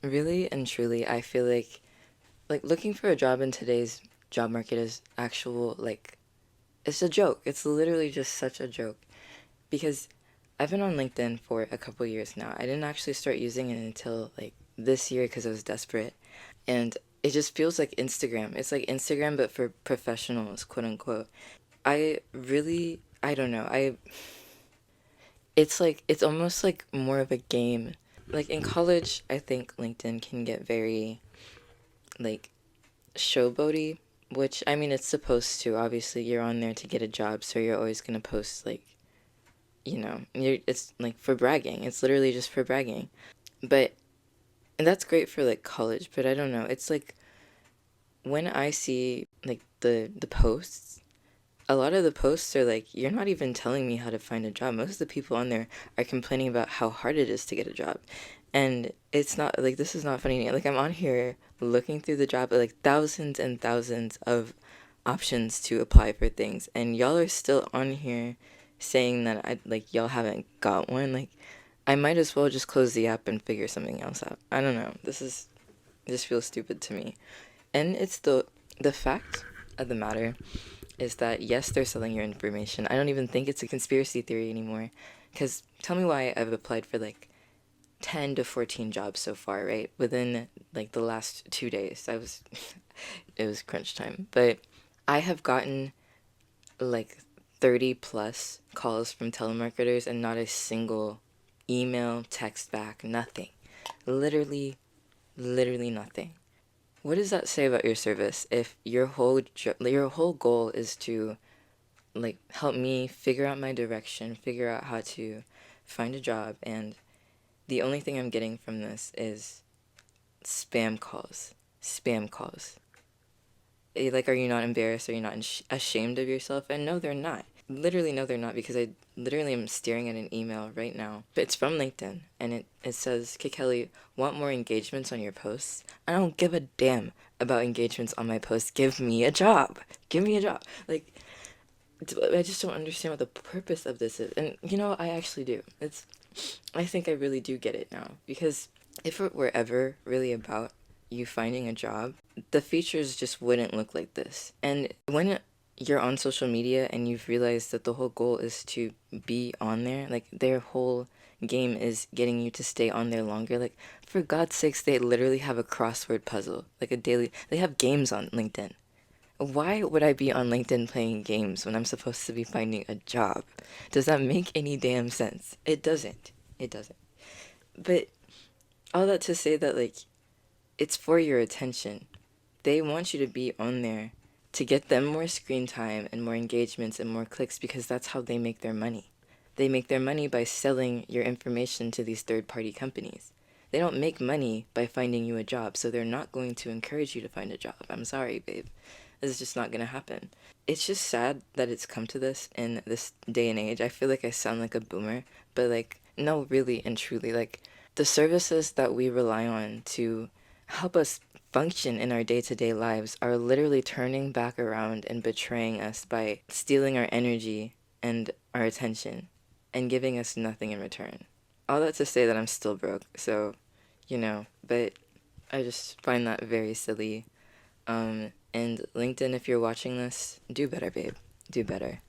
Really and truly, I feel like looking for a job in today's job market is actual like it's a joke. It's literally just such a joke because I've been on LinkedIn for a couple years now. I didn't actually start using it until like this year because I was desperate. And it just feels like Instagram. It's like Instagram but for professionals, quote unquote. I don't know. I It's like it's almost like more of a game. Like in college, I think LinkedIn can get very like showboaty, which I mean it's supposed to. Obviously, you're on there to get a job, so you're always gonna post like it's like for bragging. It's literally just for bragging. But and that's great for like college, but I don't know. It's like when I see like the posts, a lot of the posts are like, you're not even telling me how to find a job. Most of the people on there are complaining about how hard it is to get a job. And it's not like this is not funny. Like I'm on here looking through the job, like thousands and thousands of options to apply for things, and y'all are still on here saying that I like y'all haven't got one. Like I might as well just close the app and figure something else out. I don't know. This feels stupid to me. And it's the fact of the matter is that yes, they're selling your information. I don't even think it's a conspiracy theory anymore. Because tell me why I've applied for like 10 to 14 jobs so far, right? Within like the last 2 days. It was crunch time. But I have gotten like 30 plus calls from telemarketers and not a single email, text back, nothing. Literally, literally nothing. What does that say about your service if your whole goal is to like help me figure out my direction, figure out how to find a job, and the only thing I'm getting from this is spam calls. Spam calls. Like, are you not embarrassed? Are you not ashamed of yourself? And no, they're not. Literally, no, they're not because I literally am staring at an email right now. But it's from LinkedIn and it says, "Kid Kelly, want more engagements on your posts?" I don't give a damn about engagements on my posts. Give me a job. Give me a job. Like, I just don't understand what the purpose of this is. And I actually do. I think I really do get it now. Because if it were ever really about you finding a job, the features just wouldn't look like this. And when you're on social media and you've realized that the whole goal is to be on there, like their whole game is getting you to stay on there longer. Like, for God's sakes, they literally have a crossword puzzle, like a daily, they have games on LinkedIn. Why would I be on LinkedIn playing games when I'm supposed to be finding a job? Does that make any damn sense? It doesn't. It doesn't. But all that to say that, like, it's for your attention. They want you to be on there to get them more screen time and more engagements and more clicks because that's how they make their money. They make their money by selling your information to these third-party companies. They don't make money by finding you a job, so they're not going to encourage you to find a job. I'm sorry, babe. This is just not going to happen. It's just sad that it's come to this in this day and age. I feel like I sound like a boomer, but like, no, really and truly, like, the services that we rely on to help us function in our day-to-day lives are literally turning back around and betraying us by stealing our energy and our attention and giving us nothing in return. All that to say that I'm still broke, so, but I just find that very silly. And LinkedIn, if you're watching this, do better, babe. Do better.